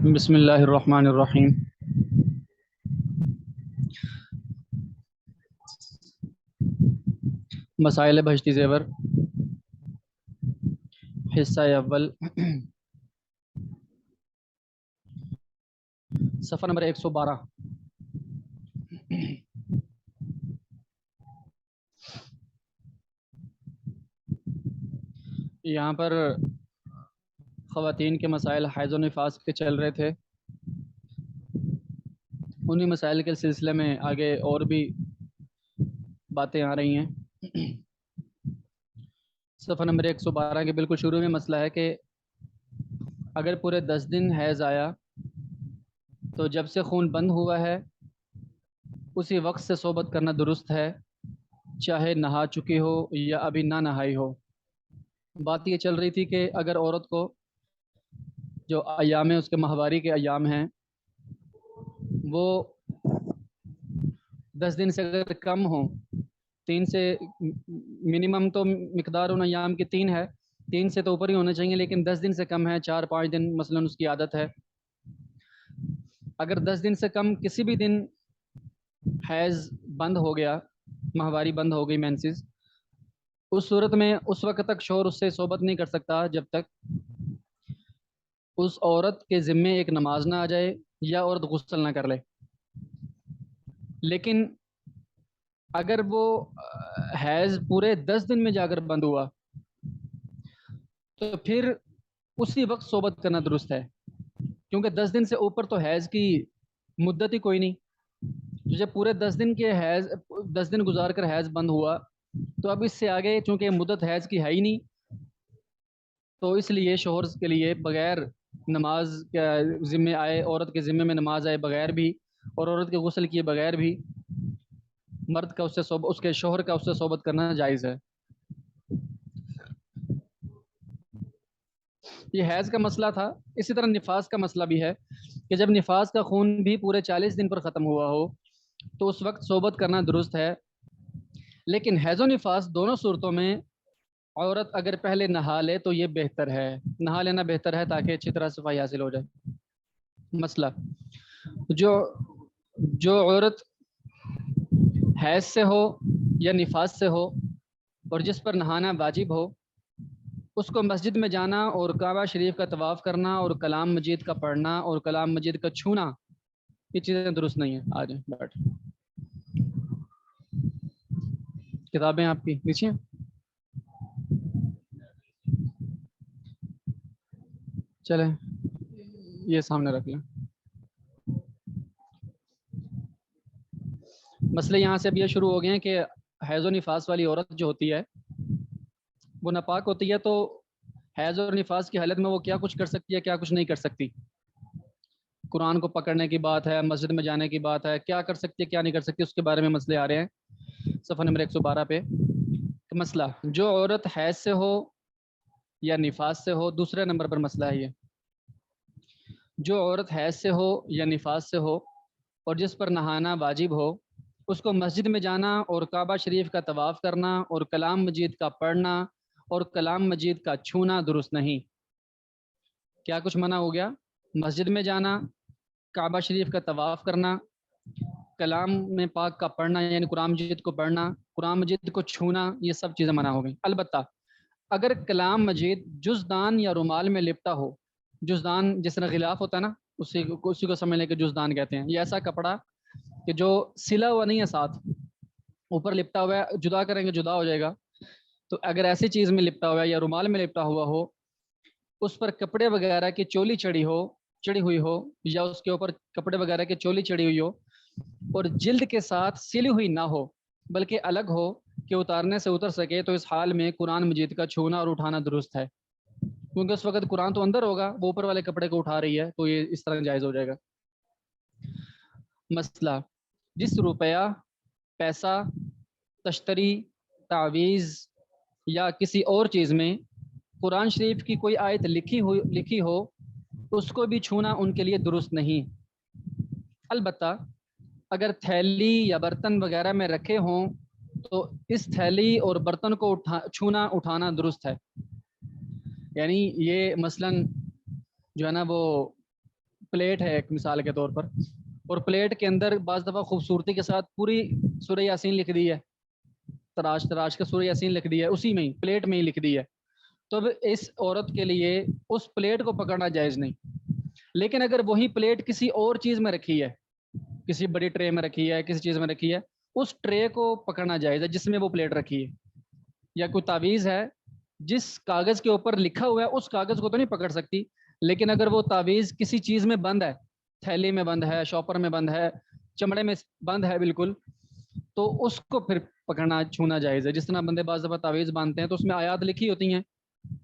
بسم اللہ الرحمن الرحیم۔ مسائل بہشتی زیور، حصہ اول، صفحہ نمبر 112۔ یہاں پر خواتین کے مسائل حیض و نفاس کے چل رہے تھے، انہی مسائل کے سلسلے میں آگے اور بھی باتیں آ رہی ہیں۔ صفحہ نمبر 112 کے بالکل شروع میں مسئلہ ہے کہ اگر پورے 10 دن حیض آیا تو جب سے خون بند ہوا ہے اسی وقت سے صحبت کرنا درست ہے، چاہے نہا چکی ہو یا ابھی نہ نہائی ہو۔ بات یہ چل رہی تھی کہ اگر عورت کو جو ایام اس کے ماہواری کے ایام ہیں وہ 10 دن سے اگر کم ہوں، 3 سے منیمم تو مقدار ان ایام کی 3 ہے، 3 سے تو اوپر ہی ہونا چاہیے، لیکن 10 دن سے کم ہے، 4-5 دن مثلا اس کی عادت ہے۔ اگر 10 دن سے کم کسی بھی دن حیض بند ہو گیا، ماہواری بند ہو گئی، مینسز، اس صورت میں اس وقت تک شوہر اس سے صحبت نہیں کر سکتا جب تک اس عورت کے ذمے ایک نماز نہ آ جائے یا عورت غسل نہ کر لے۔ لیکن اگر وہ حیض پورے 10 دن میں جا کر بند ہوا تو پھر اسی وقت صحبت کرنا درست ہے، کیونکہ 10 دن سے اوپر تو حیض کی مدت ہی کوئی نہیں۔ جب پورے 10 دن گزار کر حیض بند ہوا تو اب اس سے آگے چونکہ مدت حیض کی ہے ہی نہیں، تو اس لیے شوہر کے لیے بغیر نماز کے ذمے آئے، عورت کے ذمے میں نماز آئے بغیر بھی، اور عورت کے غسل کیے بغیر بھی مرد کا اس کے شوہر کا اس سے صحبت کرنا جائز ہے۔ یہ حیض کا مسئلہ تھا۔ اسی طرح نفاس کا مسئلہ بھی ہے کہ جب نفاس کا خون بھی پورے 40 دن پر ختم ہوا ہو تو اس وقت صحبت کرنا درست ہے، لیکن حیض و نفاس دونوں صورتوں میں عورت اگر پہلے نہا لے تو یہ بہتر ہے، نہا لینا بہتر ہے تاکہ اچھی طرح صفائی حاصل ہو جائے۔ مسئلہ، جو عورت حیض سے ہو یا نفاس سے ہو اور جس پر نہانا واجب ہو، اس کو مسجد میں جانا اور کعبہ شریف کا طواف کرنا اور کلام مجید کا پڑھنا اور کلام مجید کا چھونا، یہ چیزیں درست نہیں ہیں۔ آ جائیں بیٹھ، کتابیں آپ کی نیچے ہیں، چلیں یہ سامنے رکھ لیں۔ مسئلے یہاں سے اب یہ شروع ہو گئے ہیں کہ حیض و نفاس والی عورت جو ہوتی ہے وہ ناپاک ہوتی ہے، تو حیض اور نفاس کی حالت میں وہ کیا کچھ کر سکتی ہے، کیا کچھ نہیں کر سکتی۔ قرآن کو پکڑنے کی بات ہے، مسجد میں جانے کی بات ہے، کیا کر سکتی ہے کیا نہیں کر سکتی، اس کے بارے میں مسئلے آ رہے ہیں صفحہ نمبر 112 پہ۔ تو مسئلہ، جو عورت حیض سے ہو یا نفاس سے ہو، دوسرے نمبر پر مسئلہ ہے یہ، جو عورت حیض سے ہو یا نفاس سے ہو اور جس پر نہانا واجب ہو، اس کو مسجد میں جانا اور کعبہ شریف کا طواف کرنا اور کلام مجید کا پڑھنا اور کلام مجید کا چھونا درست نہیں۔ کیا کچھ منع ہو گیا؟ مسجد میں جانا، کعبہ شریف کا طواف کرنا، کلام میں پاک کا پڑھنا یعنی قرآن مجید کو پڑھنا، قرآن مجید کو چھونا، یہ سب چیزیں منع ہو گئیں۔ البتہ اگر کلام مجید جزدان یا رومال میں لپٹا ہو، جزدان جس طرح غلاف ہوتا ہے نا، اسی کو سمجھ لیں کہ جزدان کہتے ہیں، یہ ایسا کپڑا کہ جو سلا ہوا نہیں ہے، ساتھ اوپر لپٹا ہوا ہے، جدا کریں گے جدا ہو جائے گا، تو اگر ایسی چیز میں لپٹا ہوا ہے یا رومال میں لپٹا ہوا ہو، اس پر کپڑے وغیرہ کی چولی چڑھی ہوئی ہو یا اس کے اوپر کپڑے وغیرہ کی چولی چڑھی ہوئی ہو اور جلد کے ساتھ سلی ہوئی نہ ہو بلکہ الگ ہو کہ اتارنے سے اتر سکے، تو اس حال میں قرآن مجید کا چھونا اور اٹھانا درست ہے، کیونکہ اس وقت قرآن تو اندر ہوگا، وہ اوپر والے کپڑے کو اٹھا رہی ہے، تو یہ اس طرح جائز ہو جائے گا۔ مسئلہ، جس روپیہ، پیسہ، تشتری، تعویذ یا کسی اور چیز میں قرآن شریف کی کوئی آیت لکھی ہو اس کو بھی چھونا ان کے لیے درست نہیں۔ البتہ اگر تھیلی یا برتن وغیرہ میں رکھے ہوں تو اس تھیلی اور برتن کو چھونا اٹھانا درست ہے۔ یعنی یہ مثلاً جو ہے نا وہ پلیٹ ہے ایک مثال کے طور پر، اور پلیٹ کے اندر بعض دفعہ خوبصورتی کے ساتھ پوری سورہ یاسین لکھ دی ہے، تراش تراش کا سورہ یاسین لکھ دی ہے، اسی میں ہی پلیٹ میں ہی لکھ دی ہے، تو اب اس عورت کے لیے اس پلیٹ کو پکڑنا جائز نہیں. لیکن اگر وہی پلیٹ کسی اور چیز میں رکھی ہے، کسی بڑی ٹرے میں رکھی ہے، کسی چیز میں رکھی ہے، اس ٹرے کو پکڑنا جائز ہے جس میں وہ پلیٹ رکھی ہے. یا کوئی تعویذ ہے جس کاغذ کے اوپر لکھا ہوا ہے اس کاغذ کو تو نہیں پکڑ سکتی، لیکن اگر وہ تعویذ کسی چیز میں بند ہے، تھیلی میں بند ہے، شاپر میں بند ہے، چمڑے میں بند ہے بالکل، تو اس کو پھر پکڑنا چھونا جائز ہے. جس طرح بندے بعض دفعہ تعویذ باندھتے ہیں تو اس میں آیات لکھی ہوتی ہیں،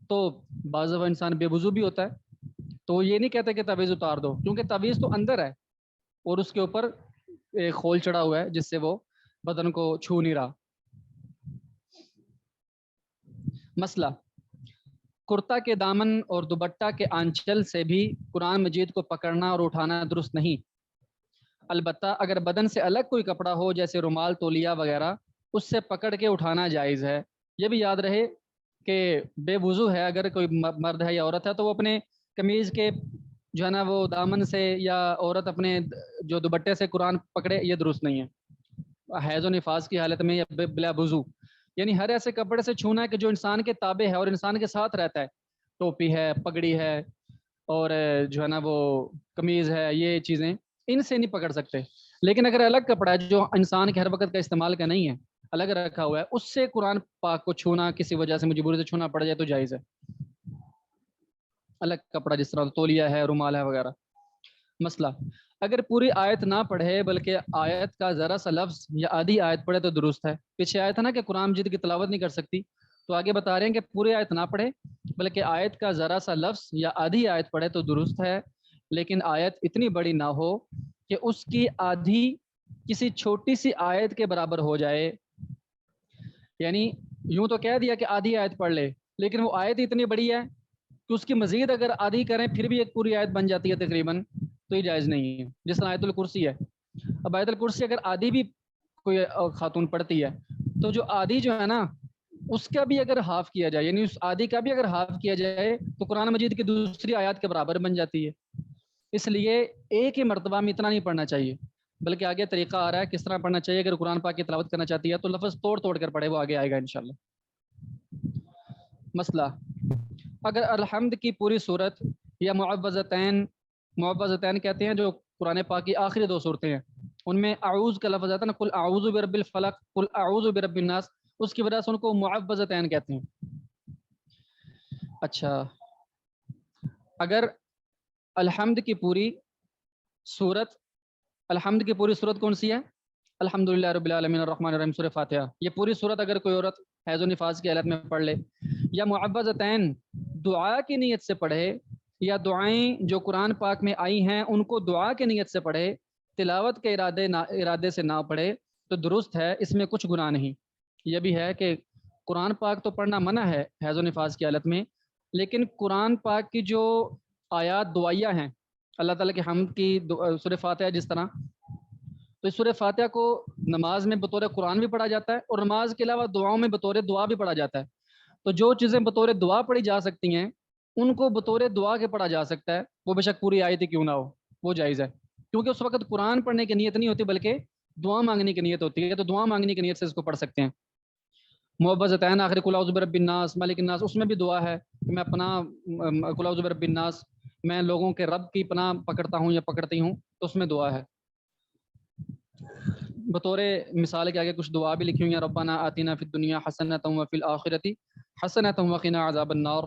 تو بعض دفعہ انسان بے وضو بھی ہوتا ہے، تو یہ نہیں کہتے کہ تعویذ اتار دو، کیونکہ تعویذ تو اندر ہے اور اس کے اوپر ایک خول چڑھا ہوا ہے جس سے وہ بدن کو چھو نہیں رہا. مسئلہ، کرتا کے دامن اور دوپٹہ کے آنچل سے بھی قرآن مجید کو پکڑنا اور اٹھانا درست نہیں. البتہ اگر بدن سے الگ کوئی کپڑا ہو جیسے رومال، تولیہ وغیرہ، اس سے پکڑ کے اٹھانا جائز ہے. یہ بھی یاد رہے کہ بے وضو ہے اگر کوئی مرد ہے یا عورت ہے تو وہ اپنے قمیض کے جو ہے نا وہ دامن سے، یا عورت اپنے جو دوپٹے سے قرآن پکڑے، یہ درست نہیں ہے. حیض و نفاس کی حالت میں یا بلا وضو، یعنی ہر ایسے کپڑے سے چھونا ہے کہ جو انسان کے تابع ہے اور انسان کے ساتھ رہتا ہے، ٹوپی ہے، پگڑی ہے، اور جو ہے نا وہ قمیض ہے، یہ چیزیں ان سے نہیں پکڑ سکتے. لیکن اگر الگ کپڑا ہے جو انسان کے ہر وقت کا استعمال کا نہیں ہے، الگ رکھا ہوا ہے، اس سے قرآن پاک کو چھونا کسی وجہ سے مجبوری سے چھونا پڑ جائے تو جائز ہے. الگ کپڑا جس طرح تولیہ ہے، رومال ہے وغیرہ. مسئلہ، اگر پوری آیت نہ پڑھے بلکہ آیت کا ذرا سا لفظ یا آدھی آیت پڑھے تو درست ہے. پیچھے آیت ہے نا کہ قرآن مجید کی تلاوت نہیں کر سکتی، تو آگے بتا رہے ہیں کہ پوری آیت نہ پڑھے بلکہ آیت کا ذرا سا لفظ یا آدھی آیت پڑھے تو درست ہے، لیکن آیت اتنی بڑی نہ ہو کہ اس کی آدھی کسی چھوٹی سی آیت کے برابر ہو جائے. یعنی یوں تو کہہ دیا کہ آدھی آیت پڑھ لے، لیکن وہ آیت اتنی بڑی ہے کہ اس کی مزید اگر آدھی کریں پھر بھی ایک پوری آیت بن جاتی ہے تقریباً، تو یہ جائز نہیں ہے. جس طرح آیت الکرسی ہے، اب آیت الکرسی اگر آدھی بھی کوئی خاتون پڑھتی ہے تو جو آدھی جو ہے نا اس کا بھی اگر ہاف کیا جائے، یعنی اس آدھی کا بھی اگر ہاف کیا جائے تو قرآن مجید کی دوسری آیات کے برابر بن جاتی ہے. اس لیے ایک ہی مرتبہ میں اتنا نہیں پڑھنا چاہیے، بلکہ آگے طریقہ آ رہا ہے کس طرح پڑھنا چاہیے. اگر قرآن پاک کی تلاوت کرنا چاہتی ہے تو لفظ توڑ توڑ کر پڑھے، وہ آگے آئے گا انشاءاللہ. مسئلہ، اگر الحمد کی پوری صورت یا معوذتین کہتے ہیں جو قرآن پاک کی آخری دو صورتیں ہیں، ان میں اعوذ کا لفظ آتا ہے نا، قل اعوذ برب الفلق، قل اعوذ برب الناس، اس کی وجہ سے ان کو معوذتین کہتے ہیں. اچھا، اگر الحمد کی پوری صورت، الحمد کی پوری صورت کون سی ہے؟ الحمدللہ رب العالمین الرحمن الرحیم، سورہ فاتحہ. یہ پوری صورت اگر کوئی عورت حیض و نفاس کی حالت میں پڑھ لے، یا معوذتین دعا کی نیت سے پڑھے، یا دعائیں جو قرآن پاک میں آئی ہیں ان کو دعا کی نیت سے پڑھے، تلاوت کے ارادے سے نہ پڑھے تو درست ہے، اس میں کچھ گناہ نہیں. یہ بھی ہے کہ قرآن پاک تو پڑھنا منع ہے حیض و نفاس کی حالت میں، لیکن قرآن پاک کی جو آیات دعائیہ ہیں اللہ تعالیٰ کے حمد کی، سورہ فاتحہ جس طرح، تو اس سورہ فاتحہ کو نماز میں بطور قرآن بھی پڑھا جاتا ہے اور نماز کے علاوہ دعاؤں میں بطور دعا بھی پڑھا جاتا ہے. تو جو چیزیں بطور دعا پڑھی جا سکتی ہیں ان کو بطور دعا کے پڑھا جا سکتا ہے، وہ بے شک پوری آیت کیوں نہ ہو، وہ جائز ہے. کیونکہ اس وقت قرآن پڑھنے کی نیت نہیں ہوتی بلکہ دعا مانگنے کی نیت ہوتی ہے، تو دعا مانگنے کی نیت سے اس کو پڑھ سکتے ہیں. معوذتین آخر قل اعوذ برب الناس مالک الناس، اس میں بھی دعا ہے کہ میں اپنا قل اعوذ برب الناس، میں لوگوں کے رب کی پناہ پکڑتا ہوں یا پکڑتی ہوں، تو اس میں دعا ہے. بطور مثال کے آگے کچھ دعا بھی لکھی ہوئی ہیں، ربنا آتنا فی الدنیا حسنۃ وفی الآخرۃ حسنۃ وقنا عذاب النار.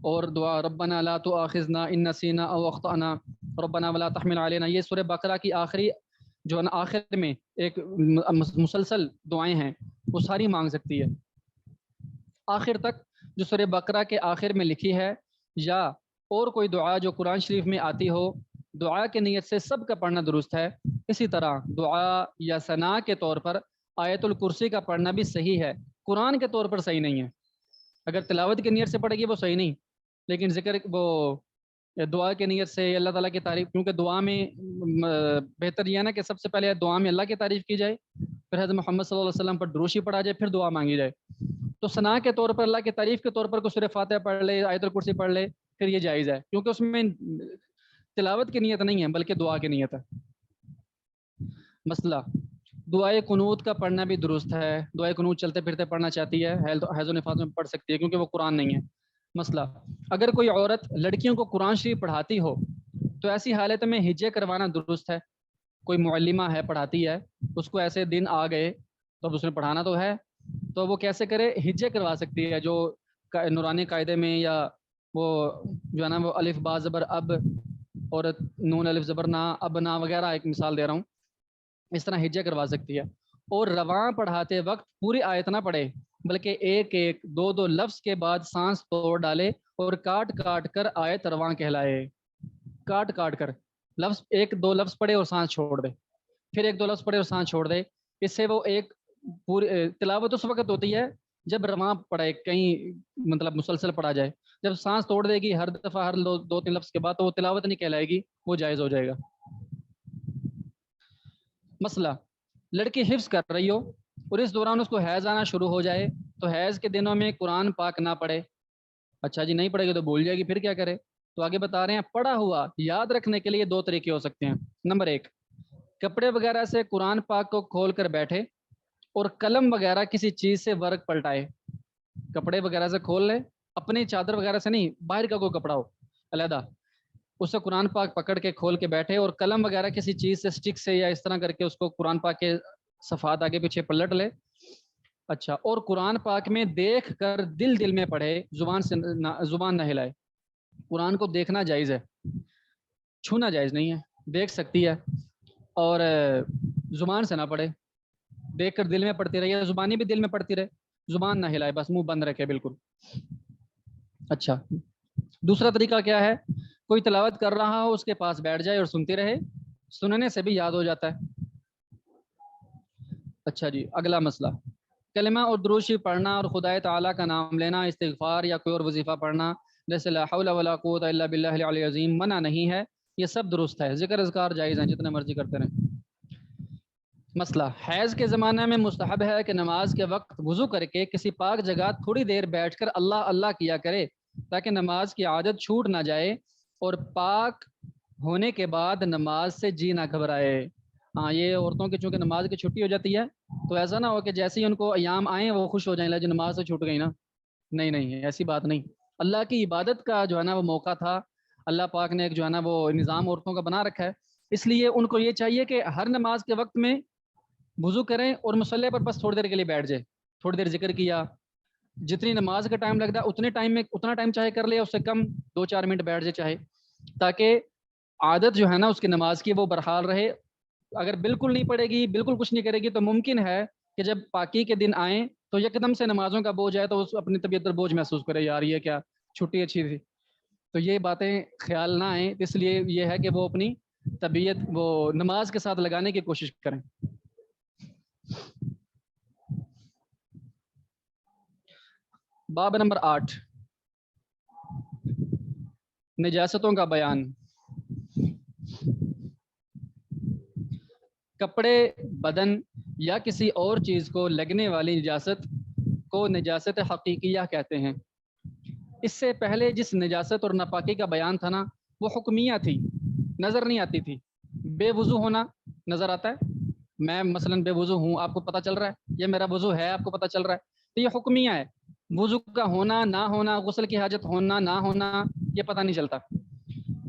اور دعا ربنا لا تؤاخذنا ان نسینا او اخطانا ربنا ولا تحمل علینا. یہ سورہ بقرہ کی آخری جو ہے نا آخر میں ایک مسلسل دعائیں ہیں، وہ ساری مانگ سکتی ہے آخر تک. جو سورہ بقرہ کے آخر میں لکھی ہے یا اور کوئی دعا جو قرآن شریف میں آتی ہو، دعا کی نیت سے سب کا پڑھنا درست ہے. اسی طرح دعا یا ثنا کے طور پر آیت الکرسی کا پڑھنا بھی صحیح ہے، قرآن کے طور پر صحیح نہیں ہے. اگر تلاوت کی نیت سے پڑھے گی وہ صحیح نہیں، لیکن ذکر وہ دعا کی نیت سے اللہ تعالیٰ کی تعریف، کیونکہ دعا میں بہتر یہ ہے نا کہ سب سے پہلے دعا میں اللہ کی تعریف کی جائے، پھر حضرت محمد صلی اللہ علیہ وسلم پر دروشی پڑھا جائے، پھر دعا مانگی جائے. تو ثنا کے طور پر، اللہ کی تعریف کے طور پر کوئی سورہ فاتحہ پڑھ لے، آیت الکرسی پڑھ لے، پھر یہ جائز ہے، کیونکہ اس میں تلاوت کی نیت نہیں ہے بلکہ دعا کی نیت ہے۔ مسئلہ دعائے قنوت کا پڑھنا بھی درست ہے، دعائے قنوت چلتے پھرتے پڑھنا چاہتی ہے، حیض و نفاس میں پڑھ سکتی ہے کیونکہ وہ قرآن نہیں ہے۔ مسئلہ اگر کوئی عورت لڑکیوں کو قرآن شریف پڑھاتی ہو تو ایسی حالت میں ہجے کروانا درست ہے؟ کوئی معلمہ ہے پڑھاتی ہے، اس کو ایسے دن آ گئے تو اب اس نے پڑھانا تو ہے، تو وہ کیسے کرے؟ ہجے کروا سکتی ہے، جو نورانی قاعدے میں، یا وہ جو ہے نا وہ الف با زبر اب اور نون الف زبر نا اب نا وغیرہ، ایک مثال دے رہا ہوں، اس طرح ہجے کروا سکتی ہے۔ اور رواں پڑھاتے وقت پوری آیت نہ پڑھے بلکہ ایک ایک دو دو لفظ کے بعد سانس توڑ ڈالے اور کاٹ کاٹ کر آیت رواں کہلائے۔ کاٹ کاٹ کر لفظ، ایک دو لفظ پڑھے اور سانس چھوڑ دے، پھر ایک دو لفظ پڑھے اور سانس چھوڑ دے، اس سے وہ ایک پوری تلاوت اس وقت ہوتی ہے جب رواں پڑھے، کہیں مطلب مسلسل پڑھا جائے۔ جب سانس توڑ دے گی ہر دفعہ ہر دو تین لفظ کے بعد تو وہ تلاوت نہیں کہلائے گی، وہ جائز ہو جائے گا۔ مسئلہ لڑکی حفظ کر رہی ہو اور اس دوران اس کو حیض آنا شروع ہو جائے تو حیض کے دنوں میں قرآن پاک نہ پڑھے۔ اچھا جی، نہیں پڑھے گی تو بھول جائے گی، پھر کیا کرے؟ تو آگے بتا رہے ہیں پڑھا ہوا یاد رکھنے کے لیے دو طریقے ہو سکتے ہیں۔ نمبر ایک، کپڑے وغیرہ سے قرآن پاک کو کھول کر بیٹھے اور قلم وغیرہ کسی چیز سے ورق پلٹائے۔ کپڑے وغیرہ سے کھول لے، اپنی چادر وغیرہ سے نہیں، باہر کا کوئی کپڑا ہو علیحدہ، اس سے قرآن پاک پکڑ کے کھول کے بیٹھے اور قلم وغیرہ کسی چیز سے سٹک سے یا اس طرح کر کے اس کو قرآن پاک کے صفحات آگے پیچھے پلٹ لے۔ اچھا، اور قرآن پاک میں دیکھ کر دل میں پڑھے، زبان نہ ہلائے۔ قرآن کو دیکھنا جائز ہے، چھونا جائز نہیں ہے، دیکھ سکتی ہے اور زبان سے نہ پڑھے، دیکھ کر دل میں پڑھتی رہے یا زبانی بھی دل میں پڑھتی رہے، زبان نہ ہلائے، بس منہ بند رکھے بالکل۔ اچھا، دوسرا طریقہ کیا ہے؟ کوئی تلاوت کر رہا ہو، اس کے پاس بیٹھ جائے اور سنتی رہے، سننے سے بھی یاد ہو جاتا ہے۔ اچھا جی، اگلا مسئلہ کلمہ اور درود شریف پڑھنا اور خدائے تعالیٰ کا نام لینا، استغفار یا کوئی اور وظیفہ پڑھنا جیسے لا حول ولا قوت الا باللہ العلی العظیم منع نہیں ہے، یہ سب درست ہے، ذکر اذکار جائز ہیں، جتنے مرضی کرتے رہیں۔ مسئلہ حیض کے زمانے میں مستحب ہے کہ نماز کے وقت وضو کر کے کسی پاک جگہ تھوڑی دیر بیٹھ کر اللہ اللہ کیا کرے تاکہ نماز کی عادت چھوٹ نہ جائے اور پاک ہونے کے بعد نماز سے جی نہ گھبرائے۔ ہاں، یہ عورتوں کی چونکہ نماز کی چھٹی ہو جاتی ہے تو ایسا نہ ہو کہ جیسے ہی ان کو ایام آئیں وہ خوش ہو جائیں، جو نماز سے چھوٹ گئی نا، نہیں، ایسی بات نہیں۔ اللہ کی عبادت کا جو ہے نا وہ موقع تھا، اللہ پاک نے ایک جو ہے نا وہ نظام عورتوں کا بنا رکھا ہے، اس لیے ان کو یہ چاہیے کہ ہر نماز کے وقت میں وضو کریں اور مصلی پر بس تھوڑی دیر کے لیے بیٹھ جائے، تھوڑی دیر ذکر کیا، جتنی نماز کا ٹائم لگتا ہے اتنے ٹائم میں اتنا ٹائم چاہے کر لے، اس سے کم 2-4 منٹ بیٹھ جائے چاہے، تاکہ عادت جو ہے نا اس کی نماز کی وہ برحال رہے۔ اگر بالکل نہیں پڑھے گی، بالکل کچھ نہیں کرے گی تو ممکن ہے کہ جب پاکی کے دن آئیں تو یکدم سے نمازوں کا بوجھ آئے تو اس اپنی طبیعت پر بوجھ محسوس کرے، یار یہ کیا چھٹی اچھی تھی، تو یہ باتیں خیال نہ آئیں، اس لیے یہ ہے کہ وہ اپنی طبیعت وہ نماز کے ساتھ لگانے کی کوشش کریں۔ باب نمبر 8، نجاستوں کا بیان۔ کپڑے، بدن یا کسی اور چیز کو لگنے والی نجاست کو نجاست حقیقیہ کہتے ہیں۔ اس سے پہلے جس نجاست اور ناپاکی کا بیان تھا نا، وہ حکمیہ تھی، نظر نہیں آتی تھی۔ بے وضو ہونا نظر آتا ہے، میں مثلا بے وضو ہوں، آپ کو پتہ چل رہا ہے، یہ میرا وضو ہے، آپ کو پتہ چل رہا ہے، تو یہ حکمیہ ہے۔ وضو کا ہونا نہ ہونا، غسل کی حاجت ہونا نہ ہونا، یہ پتہ نہیں چلتا،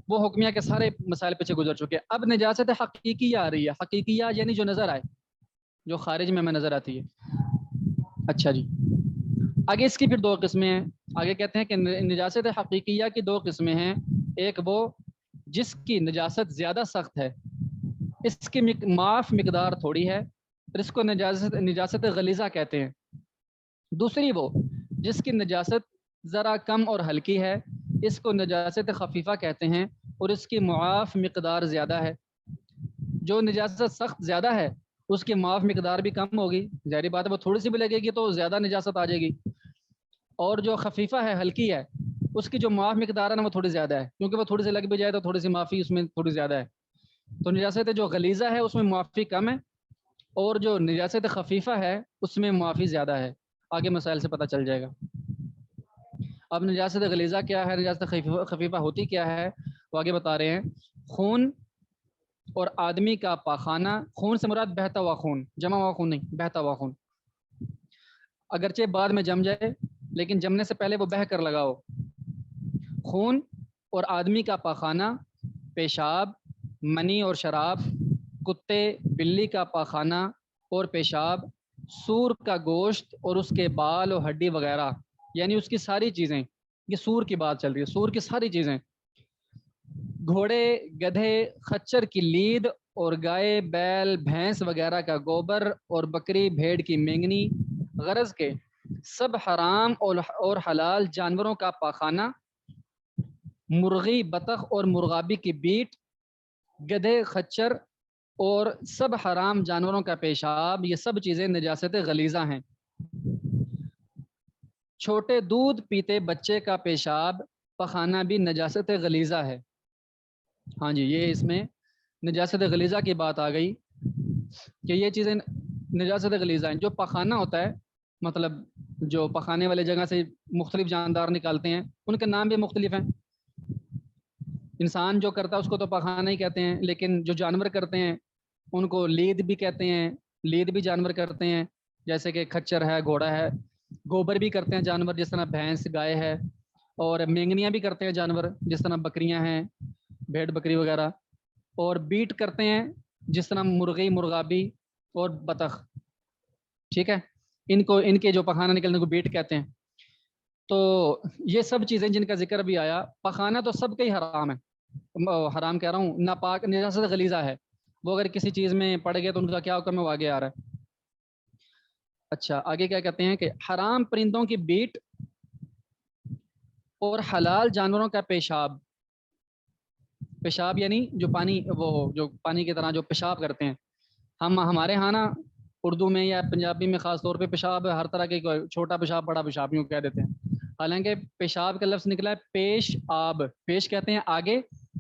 وہ حکمیہ کے سارے مسائل پیچھے گزر چکے۔ اب نجاست حقیقیہ آ رہی ہے، حقیقیہ یعنی جو نظر آئے، جو خارج میں نظر آتی ہے۔ اچھا جی، آگے اس کی پھر 2 قسمیں ہیں۔ آگے کہتے ہیں کہ نجاست حقیقیہ کی 2 قسمیں ہیں، ایک وہ جس کی نجاست زیادہ سخت ہے، اس کی معاف مقدار تھوڑی ہے، پھر اس کو نجاست غلیظہ کہتے ہیں۔ دوسری وہ جس کی نجاست ذرا کم اور ہلکی ہے، اس کو نجاست خفیفہ کہتے ہیں اور اس کی معاف مقدار زیادہ ہے۔ جو نجاست سخت زیادہ ہے اس کی معاف مقدار بھی کم ہوگی، ظاہری بات ہے، وہ تھوڑی سی بھی لگے گی تو زیادہ نجاست آ جائے گی، اور جو خفیفہ ہے، ہلکی ہے، اس کی جو معاف مقدار ہے نا وہ تھوڑی زیادہ ہے، کیونکہ وہ تھوڑی سی لگ بھی جائے تو تھوڑی سی معافی اس میں تھوڑی زیادہ ہے۔ تو نجاست جو غلیظہ ہے اس میں معافی کم ہے، اور جو نجاست خفیفہ ہے اس میں معافی زیادہ ہے۔ آگے مسائل سے پتہ چل جائے گا۔ اب نجاست غلیظہ کیا ہے، نجاست خفیفہ ہوتی کیا ہے، وہ آگے بتا رہے ہیں۔ خون اور آدمی کا پاخانہ، خون سے مراد بہتا ہوا خون، جمع ہوا خون نہیں، بہتا ہوا خون، اگرچہ بعد میں جم جائے لیکن جمنے سے پہلے وہ بہہ کر لگا ہو۔ خون اور آدمی کا پاخانہ، پیشاب، منی اور شراب، کتے بلی کا پاخانہ اور پیشاب، سور کا گوشت اور اس کے بال اور ہڈی وغیرہ، یعنی اس کی ساری چیزیں، یہ سور کی بات چل رہی ہے، سور کی ساری چیزیں، گھوڑے گدھے خچر کی لید اور گائے بیل بھینس وغیرہ کا گوبر اور بکری بھیڑ کی مینگنی، غرض کے سب حرام اور حلال جانوروں کا پاخانہ، مرغی بطخ اور مرغابی کی بیٹ، گدھے خچر اور سب حرام جانوروں کا پیشاب، یہ سب چیزیں نجاست غلیظہ ہیں۔ چھوٹے دودھ پیتے بچے کا پیشاب پخانہ بھی نجاست غلیظہ ہے۔ ہاں جی، یہ اس میں نجاست غلیظہ کی بات آ گئی کہ یہ چیزیں نجاست غلیظہ ہیں۔ جو پخانہ ہوتا ہے، مطلب جو پخانے والے جگہ سے مختلف جاندار نکالتے ہیں، ان کے نام بھی مختلف ہیں۔ انسان جو کرتا ہے اس کو تو پخانہ ہی کہتے ہیں، لیکن جو جانور کرتے ہیں ان کو لید بھی کہتے ہیں، لید بھی جانور کرتے ہیں، جیسے کہ کھچر ہے، گھوڑا ہے، گوبر بھی کرتے ہیں جانور جس طرح بھینس گائے ہے، اور مینگنیاں بھی کرتے ہیں جانور جس طرح بکریاں ہیں، بھیڑ بکری وغیرہ، اور بیٹ کرتے ہیں جس طرح مرغی مرغابی اور بطخ، ٹھیک ہے، ان کے جو پخانہ نکلنے کو بیٹ کہتے ہیں۔ تو یہ سب چیزیں جن کا ذکر بھی آیا، پخانہ تو سب کا ہی حرام ہے، حرام کہہ رہا ہوں، ناپاک نجاست غلیظہ ہے، وہ اگر کسی چیز میں پڑ گئے تو ان کا کیا حکم ہے وہ آگے آ رہا ہے۔ اچھا، آگے کیا کہتے ہیں کہ حرام پرندوں کی بیٹ اور حلال جانوروں کا پیشاب، پیشاب یعنی جو پانی، وہ جو پانی کی طرح جو پیشاب کرتے ہیں، ہمارے ہاں نا اردو میں یا پنجابی میں خاص طور پہ پیشاب ہر طرح کے، چھوٹا پیشاب بڑا پیشاب یوں کہہ دیتے ہیں، حالانکہ پیشاب کا لفظ نکلا ہے پیش آب، پیش کہتے ہیں آگے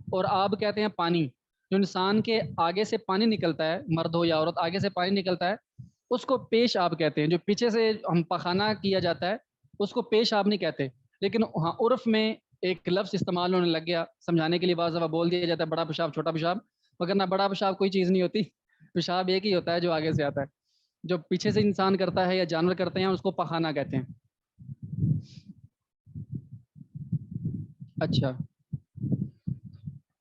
اور آب کہتے ہیں پانی، جو انسان کے آگے سے پانی نکلتا ہے، مرد ہو یا عورت آگے سے پانی نکلتا ہے اس کو پیش آب کہتے ہیں، جو پیچھے سے ہم پخانہ کیا جاتا ہے اس کو پیش آب نہیں کہتے، لیکن ہاں عرف میں ایک لفظ استعمال ہونے لگ گیا سمجھانے کے لیے، بعض دفعہ بول دیا جاتا ہے بڑا پیشاب چھوٹا پیشاب، مگر نہ بڑا پیشاب کوئی چیز نہیں ہوتی، پیشاب ایک ہی ہوتا ہے جو آگے سے آتا ہے، جو پیچھے سے انسان کرتا ہے یا جانور کرتے ہیں اس کو پخانہ کہتے ہیں۔ اچھا،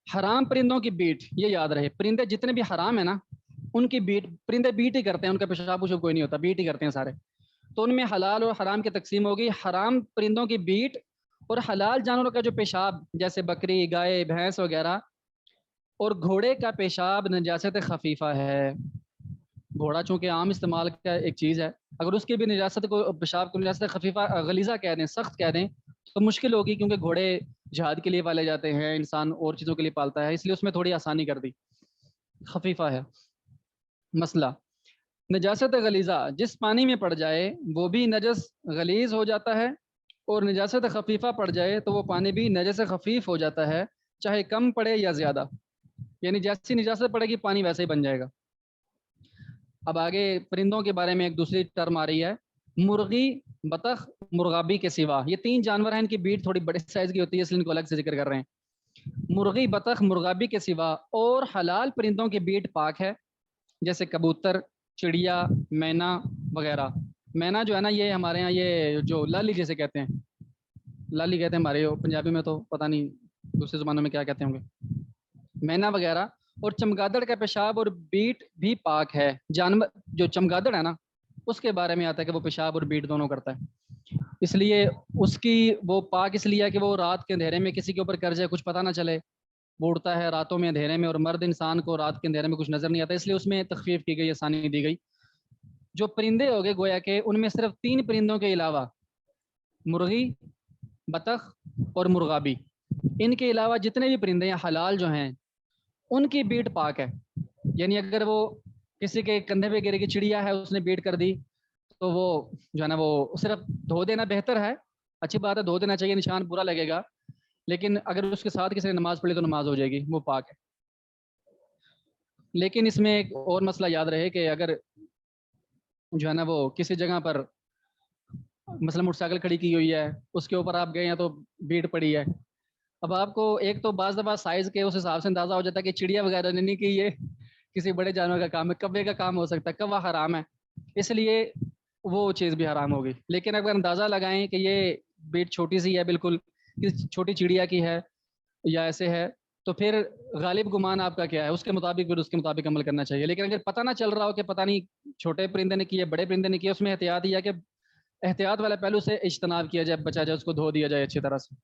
حرام پرندوں کی بیٹ، یہ یاد رہے، پرندے جتنے بھی حرام ہیں نا ان کی بیٹ، پرندے بیٹ ہی کرتے ہیں، ان کا پیشاب وشاب کوئی نہیں ہوتا، بیٹ ہی کرتے ہیں سارے، تو ان میں حلال اور حرام کی تقسیم ہوگی۔ حرام پرندوں کی بیٹ اور حلال جانوروں کا جو پیشاب جیسے بکری گائے بھینس وغیرہ، اور گھوڑے کا پیشاب نجاست خفیفہ ہے۔ گھوڑا چونکہ عام استعمال کا ایک چیز ہے، اگر اس کی بھی نجاست کو، پیشاب کو نجاست خفیفہ غلیظہ کہہ دیں، سخت کہہ دیں تو مشکل ہوگی، کیونکہ گھوڑے جہاد کے لیے پالے جاتے ہیں، انسان اور چیزوں کے لیے پالتا ہے، اس لیے اس میں تھوڑی آسانی کر دی، خفیفہ ہے۔ مسئلہ نجاست غلیظہ، جس پانی میں پڑ جائے وہ بھی نجس غلیظ ہو جاتا ہے، اور نجاست خفیفہ پڑ جائے تو وہ پانی بھی نجس خفیف ہو جاتا ہے، چاہے کم پڑے یا زیادہ، یعنی جیسی نجاست پڑے گی پانی ویسے ہی بن جائے گا۔ اب آگے پرندوں کے بارے میں ایک دوسری ٹرم آ رہی ہے، مرغی بطخ مرغابی کے سوا، یہ تین جانور ہیں، ان کی بیٹ تھوڑی بڑے سائز کی ہوتی ہے اس لیے ان کو الگ سے ذکر کر رہے ہیں۔ مرغی بطخ مرغابی کے سوا اور حلال پرندوں کی بیٹ پاک ہے، جیسے کبوتر چڑیا مینا وغیرہ۔ مینا جو ہے نا یہ ہمارے ہاں یہ جو لالی جیسے کہتے ہیں، لالی کہتے ہیں ہمارے، پنجابی میں تو پتہ نہیں دوسری زبانوں میں کیا کہتے ہوں گے، مینا وغیرہ، اور چمگادڑ کا پیشاب اور بیٹ بھی پاک ہے۔ جانور جو چمگادڑ ہے نا اس کے بارے میں آتا ہے کہ وہ پیشاب اور بیٹ دونوں کرتا ہے، اس لیے اس کی وہ پاک اس لیے کہ وہ رات کے اندھیرے میں کسی کے اوپر کر جائے کچھ پتہ نہ چلے، وہ اڑتا ہے راتوں میں اندھیرے میں، اور مرد انسان کو رات کے اندھیرے میں کچھ نظر نہیں آتا، اس لیے اس میں تخفیف کی گئی، آسانی دی گئی۔ جو پرندے ہو گئے گویا کہ ان میں صرف تین پرندوں کے علاوہ، مرغی بطخ اور مرغابی، ان کے علاوہ جتنے بھی پرندے ہیں حلال جو ہیں ان کی بیٹ پاک ہے، یعنی اگر وہ کسی کے کندھے پہ گرے کی چڑیا ہے اس نے بیٹ کر دی تو وہ جو ہے نا وہ صرف دھو دینا بہتر ہے، اچھی بات ہے، دھو دینا چاہیے، نشان برا لگے گا، لیکن اگر اس کے ساتھ کسی نے نماز پڑھی تو نماز ہو جائے گی، وہ پاک ہے۔ لیکن اس میں ایک اور مسئلہ یاد رہے کہ اگر جو ہے نا وہ کسی جگہ پر مثلا موٹر سائیکل کھڑی کی ہوئی ہے، اس کے اوپر آپ گئے ہیں تو بیٹ پڑی ہے. اب آپ کو ایک تو بعض دفعہ سائز کے اس حساب سے اندازہ ہو جاتا ہے کہ چڑیا وغیرہ نہیں کہ یہ کسی بڑے جانور کا کام ہے، کوے کا کام ہو سکتا ہے، کوا حرام ہے، اس لیے وہ چیز بھی حرام ہوگی. لیکن اگر اندازہ لگائیں کہ یہ بیٹ چھوٹی سی ہے، بالکل کسی چھوٹی چڑیا کی ہے یا ایسے ہے، تو پھر غالب گمان آپ کا کیا ہے، اس کے مطابق پھر اس کے مطابق عمل کرنا چاہیے. لیکن اگر پتہ نہ چل رہا ہو کہ پتہ نہیں چھوٹے پرندے نے کیے بڑے پرندے نے کیے، اس میں احتیاط ہی ہے کہ احتیاط والا پہلو سے اجتناب کیا جائے، بچا جائے، اس کو دھو دیا جائے اچھی طرح سے.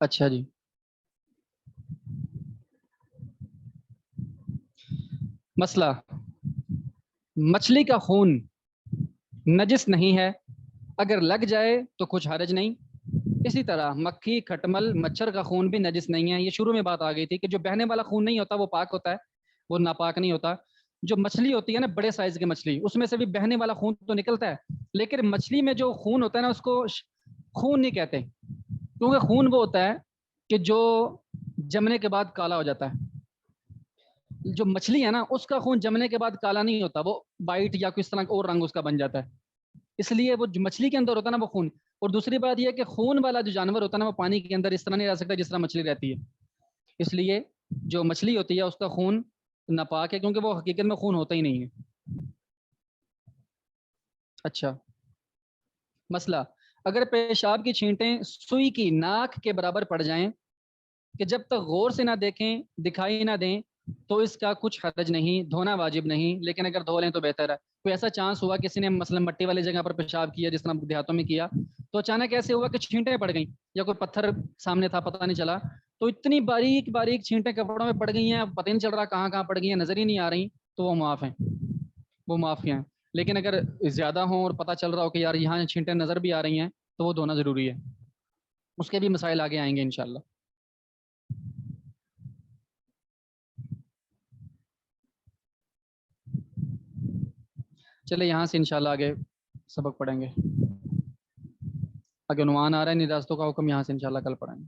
اچھا جی. مسئلہ، مچھلی کا خون نجس نہیں ہے، اگر لگ جائے تو کچھ حرج نہیں. اسی طرح مکھی، کھٹمل، مچھر کا خون بھی نجس نہیں ہے. یہ شروع میں بات آ گئی تھی کہ جو بہنے والا خون نہیں ہوتا وہ پاک ہوتا ہے، وہ ناپاک نہیں ہوتا. جو مچھلی ہوتی ہے نا، بڑے سائز کی مچھلی، اس میں سے بھی بہنے والا خون تو نکلتا ہے، لیکن مچھلی میں جو خون ہوتا ہے نا، اس کو خون نہیں کہتے، کیونکہ خون وہ ہوتا ہے کہ جو جمنے کے بعد کالا ہو جاتا ہے. جو مچھلی ہے نا، اس کا خون جمنے کے بعد کالا نہیں ہوتا، وہ وائٹ یا کس طرح اور رنگ اس کا بن جاتا ہے. اس لیے وہ جو مچھلی کے اندر ہوتا ہے نا وہ خون. اور دوسری بات یہ کہ خون والا جو جانور ہوتا ہے نا، وہ پانی کے اندر اس طرح نہیں رہ سکتا جس طرح مچھلی رہتی ہے. اس لیے جو مچھلی ہوتی ہے اس کا خون ناپاک ہے، کیونکہ وہ حقیقت میں خون ہوتا ہی نہیں ہے. اچھا. مسئلہ، اگر پیشاب کی چھینٹیں سوئی کی ناک کے برابر پڑ جائیں کہ جب تک غور سے نہ دیکھیں، دکھائی نہ دیں، تو اس کا کچھ حرج نہیں، دھونا واجب نہیں، لیکن اگر دھو لیں تو بہتر ہے. کوئی ایسا چانس ہوا کسی نے مثلا مٹی والی جگہ پر پیشاب کیا جس طرح دیہاتوں میں کیا، تو اچانک ایسے ہوا کہ چھینٹیں پڑ گئیں یا کوئی پتھر سامنے تھا پتہ نہیں چلا، تو اتنی باریک باریک چھینٹیں کپڑوں میں پڑ گئی ہیں، پتہ نہیں چل رہا کہاں کہاں پڑ گئی ہیں، نظر ہی نہیں آ رہی، تو وہ معاف ہیں، وہ معاف ہیں. لیکن اگر زیادہ ہوں اور پتہ چل رہا ہو کہ یار یہاں چھینٹیں نظر بھی آ رہی ہیں، تو وہ دھونا ضروری ہے. اس کے بھی مسائل آگے آئیں گے انشاءاللہ. چلے یہاں سے انشاءاللہ آگے سبق پڑھیں گے. اگر عنوان آ رہا ہے نراستوں کا حکم، یہاں سے انشاءاللہ کل پڑھیں گے.